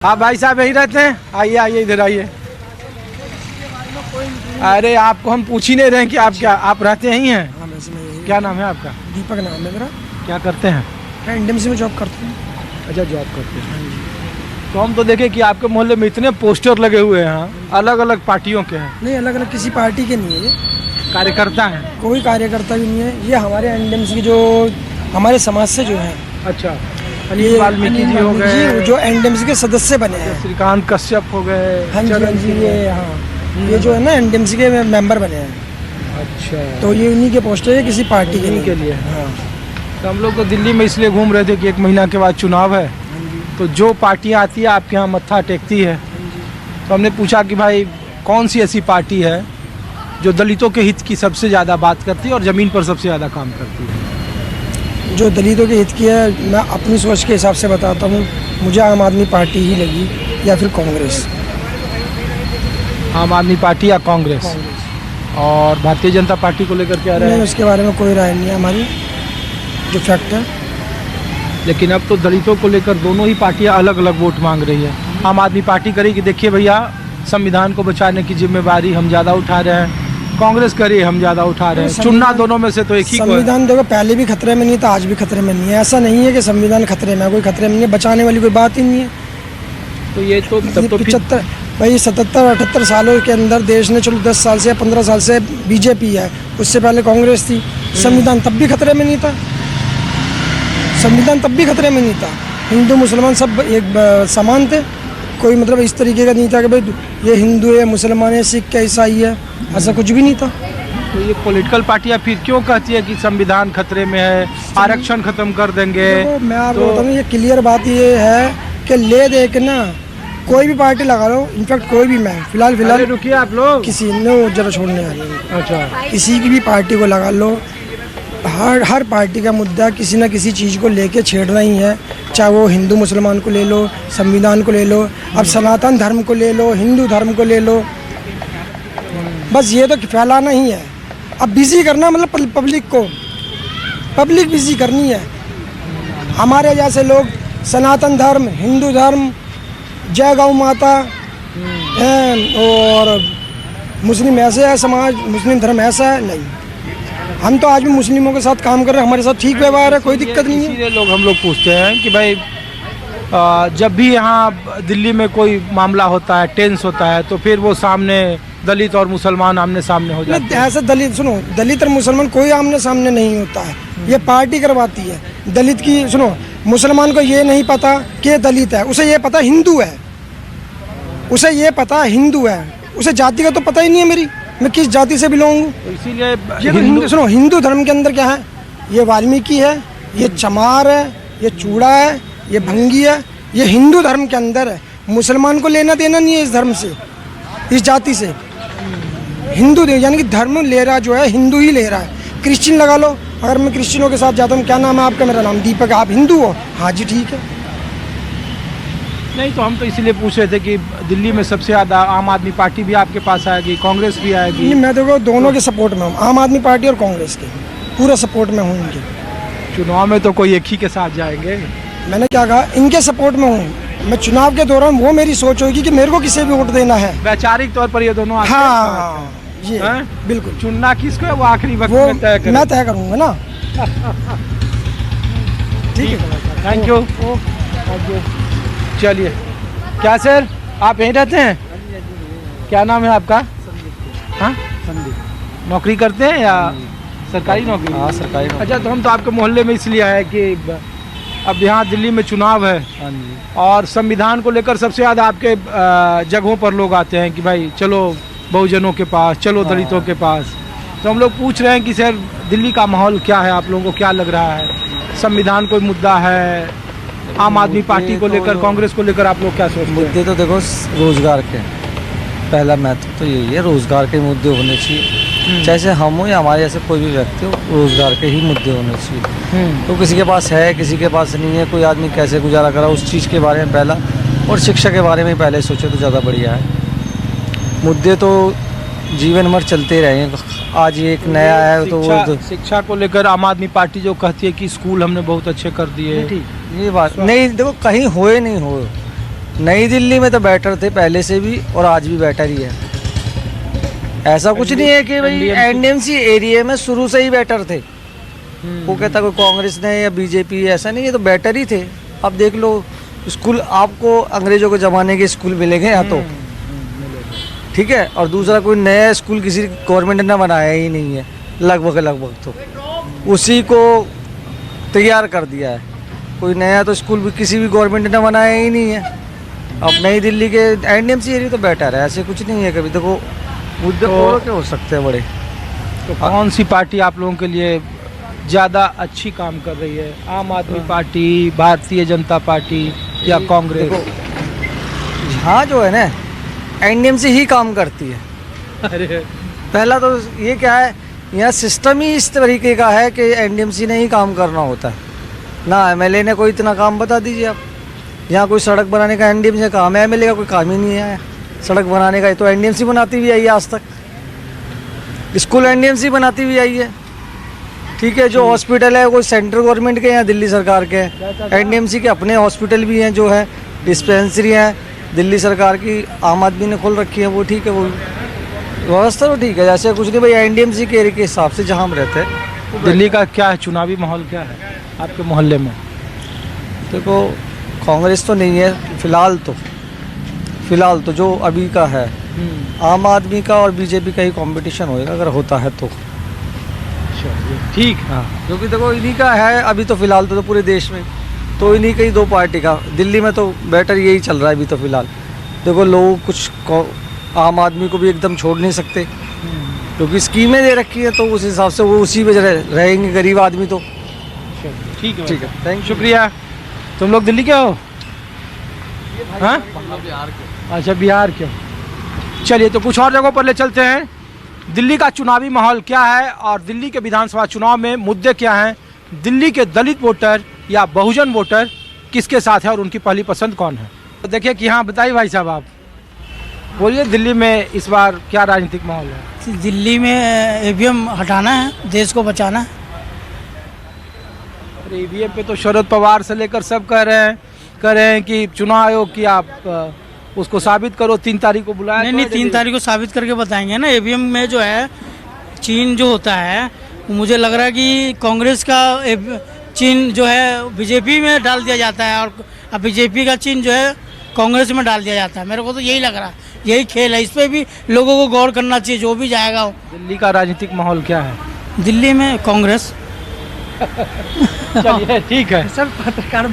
हाँ भाई साहब यहीं रहते हैं, आइए आइए इधर आइए। अरे आपको हम पूछ ही नहीं रहे हैं कि आप रहते यहीं हैं? हाँ वैसे मैं यही। क्या नाम है आपका? दीपक नाम है मेरा। क्या करते हैं? मैं एनडीएमसी में जॉब करता हूँ। अच्छा जॉब करते हैं। तो हम तो देखे कि आपके मोहल्ले में इतने पोस्टर लगे हुए हैं, अलग अलग पार्टियों के हैं। नहीं, अलग अलग किसी पार्टी के नहीं है ये, कार्यकर्ता हैं? कोई कार्यकर्ता भी नहीं है। ये हमारे एनडीएमसी की जो हमारे समाज से जो है, अच्छा, अनिल वाल्मीकि जी हो गए, जो एनडीएमसी के सदस्य बने हैं। श्रीकांत कश्यप हो गए। हाँ जी, हाँ जी, ये जो है ना एनडीएमसी के मेंबर बने हैं। अच्छा, तो ये उन्हीं के पोस्टर है, किसी पार्टी के उन्हीं के नहीं। लिए। हाँ तो हम लोग तो दिल्ली में इसलिए घूम रहे थे कि 1 महीना के बाद चुनाव है, तो जो पार्टियां आती है आपके यहाँ मत्था टेकती है। तो हमने पूछा कि भाई कौन सी ऐसी पार्टी है जो दलितों के हित की सबसे ज़्यादा बात करती है और ज़मीन पर सबसे ज़्यादा काम करती है। जो दलितों के हित की है, मैं अपनी सोच के हिसाब से बताता हूँ, मुझे आम आदमी पार्टी ही लगी या फिर कांग्रेस। आम आदमी पार्टी या कांग्रेस? और भारतीय जनता पार्टी को लेकर क्या राय नहीं, है? उसके बारे में कोई राय नहीं है हमारी, जो फैक्ट है। लेकिन अब तो दलितों को लेकर दोनों ही पार्टियां अलग अलग वोट मांग रही है। आम आदमी पार्टी करी कि देखिए भैया संविधान को बचाने की जिम्मेवारी हम ज़्यादा उठा रहे हैं, कांग्रेस करी हम ज़्यादा उठा रहे हैं। चुनना दोनों में से तो एक ही को है। संविधान देखो, पहले भी खतरे में नहीं था, आज भी खतरे में नहीं है। ऐसा नहीं है कि संविधान खतरे में है, कोई खतरे में नहीं है, बचाने वाली कोई बात ही नहीं है। तो ये तो तब तो 75 भाई 77-78 सालों के अंदर देश ने, चलो 10 साल से या 15 साल से बीजेपी है, उससे पहले कांग्रेस थी। संविधान तब भी खतरे में नहीं था, संविधान तब भी खतरे में नहीं था। हिंदू मुसलमान सब एक समान थे, कोई मतलब इस तरीके का नहीं था कि भाई ये हिंदू है, मुसलमान है, सिख है, ईसाई है, ऐसा कुछ भी नहीं था। तो ये पॉलिटिकल पार्टियां फिर क्यों कहती है कि संविधान खतरे में है, आरक्षण खत्म कर देंगे? देखो, मैं आपको बताऊँ, ये क्लियर बात ये है कि ले दे के ना कोई भी पार्टी लगा लो, इनफैक्ट कोई भी, मैं फिलहाल रुकिए आप लोग, किसी ने जरा छोड़ने आ रही है। अच्छा, किसी की भी पार्टी को लगा लो, हर पार्टी का मुद्दा किसी न किसी चीज़ को लेके छेड़ना ही है। चाहे वो हिंदू मुसलमान को ले लो, संविधान को ले लो, अब सनातन धर्म को ले लो, हिंदू धर्म को ले लो, बस ये तो फैलाना ही है। अब बिजी करना मतलब पब्लिक बिजी करनी है। हमारे जैसे लोग सनातन धर्म, हिंदू धर्म, जय गौ माता और मुस्लिम ऐसे है, समाज मुस्लिम धर्म ऐसा है, नहीं। हम तो आज भी मुस्लिमों के साथ काम कर रहे हैं, हमारे साथ ठीक व्यवहार है, कोई दिक्कत नहीं है। इसीलिए हम लोग पूछते हैं कि भाई जब भी यहाँ दिल्ली में कोई मामला होता है, टेंस होता है, तो फिर वो सामने दलित और मुसलमान आमने सामने हो जाते हैं। ऐसा दलित और मुसलमान कोई आमने सामने नहीं होता है, ये पार्टी करवाती है। दलित की मुसलमान को ये नहीं पता कि दलित है, उसे ये पता हिंदू है, उसे ये पता हिंदू है, उसे जाति का तो पता ही नहीं है मेरी, मैं किस जाति से बिलोंग हूँ। तो इसीलिए हिंदू धर्म के अंदर क्या है, ये वाल्मीकि है, ये चमार है, ये चूड़ा है, ये भंगी है, ये हिंदू धर्म के अंदर है। मुसलमान को लेना देना नहीं है इस धर्म से, इस जाति से। हिंदू यानी कि धर्म ले रहा जो है हिंदू ही ले रहा है। क्रिश्चियन लगा लो, अगर मैं क्रिश्चियनों के साथ जाता हूँ, क्या नाम है आपका? मेरा नाम दीपक, आप हिंदू हो? हाँ जी ठीक है। नहीं, तो हम तो इसीलिए पूछ रहे थे कि दिल्ली में सबसे ज़्यादा आम आदमी पार्टी भी आपके पास आएगी, कांग्रेस भी आएगी? नहीं, मैं देखो दोनों के सपोर्ट में हूँ, आम आदमी पार्टी और कांग्रेस के पूरा सपोर्ट में हूँ इनके। चुनाव में तो कोई एक ही के साथ जाएंगे। मैंने क्या कहा, इनके सपोर्ट में हूँ। मैं चुनाव के दौरान वो मेरी सोच होगी कि मेरे को किसे भी वोट देना है। वैचारिक तौर पर ये दोनों हाँ ये बिल्कुल। चुनना किसको है वो आखिरी वक्त वो में तय करें। मैं तय करूँगा ना। ठीक है, थैंक यू। चलिए, क्या सर आप यहीं रहते हैं? क्या नाम है आपका? हाँ, संदीप। नौकरी करते हैं या सरकारी नौकरी? हाँ, सरकारी नौकरी। अच्छा, तो हम तो आपके मोहल्ले में इसलिए आए कि अब यहाँ दिल्ली में चुनाव है और संविधान को लेकर सबसे ज़्यादा आपके जगहों पर लोग आते हैं कि भाई चलो बहुजनों के पास, चलो दलितों के पास। तो हम लोग पूछ रहे हैं कि सर दिल्ली का माहौल क्या है, आप लोगों को क्या लग रहा है? संविधान कोई मुद्दा है? आम आदमी पार्टी को लेकर, कांग्रेस को लेकर आप लोग क्या सोचते हैं? मुद्दे तो देखो रोजगार के, पहला महत्व तो यही है, रोजगार के मुद्दे होने चाहिए। चाहे हम हो या हमारे जैसे कोई भी व्यक्ति हो, रोजगार के ही मुद्दे होने चाहिए। तो किसी के पास है, किसी के पास नहीं है, कोई आदमी कैसे गुजारा करा, उस चीज़ के बारे में पहला, और शिक्षा के बारे में पहले सोचे तो ज़्यादा बढ़िया है। मुद्दे तो जीवन भर चलते रहेंगे। आज ये एक नया है तो शिक्षा को लेकर आम आदमी पार्टी जो कहती है कि स्कूल हमने बहुत अच्छे कर दिए, ये बात नहीं, देखो कहीं होए नहीं हो, नई दिल्ली में तो बेटर थे पहले से भी और आज भी बेटर ही है। ऐसा कुछ नहीं है कि भाई एनडीएमसी एरिया में शुरू से ही बेटर थे। वो कहता कोई कांग्रेस ने या बीजेपी, ऐसा नहीं, ये तो बेटर ही थे। अब देख लो स्कूल आपको अंग्रेजों के ज़माने के स्कूल मिलेंगे यहाँ तो, ठीक है। और दूसरा कोई नया स्कूल किसी गवर्नमेंट ने बनाया ही नहीं है, लगभग तो उसी को तैयार कर दिया है। कोई नया तो स्कूल भी किसी भी गवर्नमेंट ने बनाया ही नहीं है। अब नई दिल्ली के एनडीएमसी एरिया तो बेटर है, ऐसे कुछ नहीं है। कभी देखो मुद्दे और क्या हो सकते हैं बड़े। तो कौन सी पार्टी आप लोगों के लिए ज़्यादा अच्छी काम कर रही है? आम आदमी पार्टी, भारतीय जनता पार्टी या कांग्रेस? यहाँ जो है ना एनडीएमसी ही काम करती है। अरे पहला तो ये क्या है, यहाँ सिस्टम ही इस तरीके का है कि एनडीएमसी ने ही काम करना होता है ना। एमएलए ने कोई इतना काम बता दीजिए आप। यहाँ कोई सड़क बनाने का एनडीएमसी का काम है, एमएलए का कोई काम ही नहीं है सड़क बनाने का। तो एनडीएमसी बनाती हुई आई है आज तक, स्कूल एनडीएमसी बनाती हुई आई है, ठीक है। जो हॉस्पिटल है वो सेंट्रल गवर्नमेंट के हैं, दिल्ली सरकार के हैं। एनडीएमसी के अपने हॉस्पिटल भी हैं, जो है डिस्पेंसरी हैं दिल्ली सरकार की, आम आदमी ने खोल रखी है, वो ठीक है। वो व्यवस्था तो ठीक है, जैसे कुछ नहीं भाई। एनडीएमसी के एरिया के हिसाब से जहाँ हम रहते हैं। दिल्ली का क्या है, चुनावी माहौल क्या है आपके मोहल्ले में? देखो कांग्रेस तो नहीं है फिलहाल तो जो अभी का है आम आदमी का और बीजेपी का ही कंपटीशन होएगा, अगर होता है तो। ठीक। हाँ, क्योंकि देखो इन्हीं का है अभी तो फिलहाल तो पूरे देश में तो इन्हीं का ही दो पार्टी का। दिल्ली में तो बेटर यही चल रहा है अभी तो फिलहाल। देखो लोग कुछ आम आदमी को भी एकदम छोड़ नहीं सकते, क्योंकि स्कीमें दे रखी है, तो उस हिसाब से वो उसी में रहेंगे गरीब आदमी तो। ठीक है, ठीक है, थैंक यू, शुक्रिया। तुम लोग दिल्ली के हो? हाँ, अच्छा बिहार के। चलिए तो कुछ और जगहों पर ले चलते हैं। दिल्ली का चुनावी माहौल क्या है और दिल्ली के विधानसभा चुनाव में मुद्दे क्या हैं? दिल्ली के दलित वोटर या बहुजन वोटर किसके साथ है और उनकी पहली पसंद कौन है? तो देखिए कि हाँ, बताइए भाई साहब, आप बोलिए दिल्ली में इस बार क्या राजनीतिक माहौल है? दिल्ली में ईवीएम हटाना है, देश को बचाना है। ईवीएम पे तो शरद पवार से लेकर सब कह रहे हैं कि चुनाव आयोग की आप उसको साबित करो, 3 तारीख को बुलाया। नहीं, 3 तारीख को साबित करके बताएंगे ना। ईवीएम में जो है चीन जो होता है, मुझे लग रहा है कि कांग्रेस का चीन जो है बीजेपी में डाल दिया जाता है और बीजेपी का चीन जो है कांग्रेस में डाल दिया जाता है। मेरे को तो यही लग रहा है, यही खेल है। इस पर भी लोगों को गौर करना चाहिए, जो भी जाएगा हो। दिल्ली का राजनीतिक माहौल क्या है? दिल्ली में कांग्रेस। चलिए ठीक है सर, पत्रकार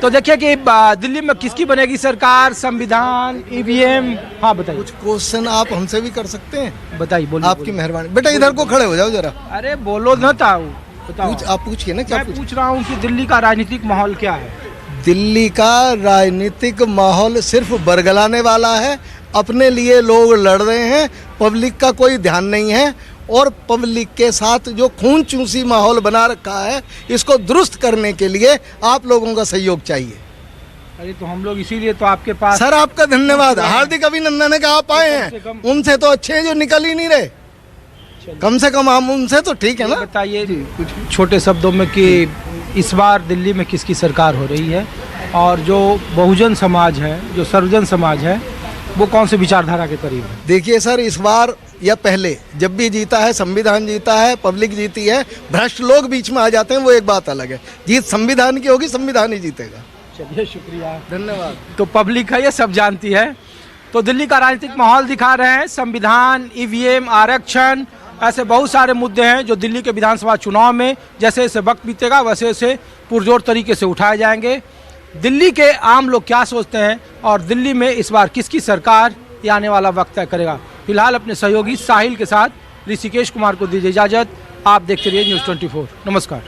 तो देखिए कि दिल्ली में किसकी बनेगी सरकार, संविधान, ईवीएम? हाँ बताइए। कुछ क्वेश्चन आप हमसे भी कर सकते हैं? बताइए, बोलिए। आपकी मेहरबानी। बेटा इधर को खड़े हो जाओ जरा। अरे बोलो ना ताऊ, बताओ। आप पूछिए ना, क्या मैं पूछ रहा हूँ कि दिल्ली का राजनीतिक माहौल क्या है? दिल्ली का राजनीतिक माहौल सिर्फ बरगलाने वाला है। अपने लिए लोग लड़ रहे हैं, पब्लिक का कोई ध्यान नहीं है। और पब्लिक के साथ जो खून चूसी माहौल बना रखा है, इसको दुरुस्त करने के लिए आप लोगों का सहयोग चाहिए। अरे तो हम लोग इसीलिए तो आपके पास। सर आपका धन्यवाद, हार्दिक अभिनंदन है कि आप आए हैं। उनसे तो अच्छे हैं जो निकल ही नहीं रहे, कम से कम हम उनसे तो ठीक है ना। बताइए कुछ छोटे शब्दों में कि इस बार दिल्ली में किसकी सरकार हो रही है और जो बहुजन समाज है, जो सर्वजन समाज है, वो कौन से विचारधारा के करीब है? देखिए सर, इस बार या पहले जब भी जीता है, संविधान जीता है, पब्लिक जीती है। भ्रष्ट लोग बीच में आ जाते हैं, वो एक बात अलग है। जीत संविधान की होगी, संविधान ही जीतेगा। चलिए शुक्रिया, धन्यवाद। तो पब्लिक है, ये सब जानती है। तो दिल्ली का राजनीतिक माहौल दिखा रहे हैं। संविधान, ईवीएम, आरक्षण, ऐसे बहुत सारे मुद्दे हैं जो दिल्ली के विधानसभा चुनाव में जैसे जैसे वक्त बीतेगा वैसे वैसे पुरजोर तरीके से उठाए जाएंगे। दिल्ली के आम लोग क्या सोचते हैं और दिल्ली में इस बार किसकी सरकार ये आने वाला वक्त तय करेगा। फिलहाल अपने सहयोगी साहिल के साथ ऋषिकेश कुमार को दीजिए इजाजत। आप देखते रहिए News 24। नमस्कार।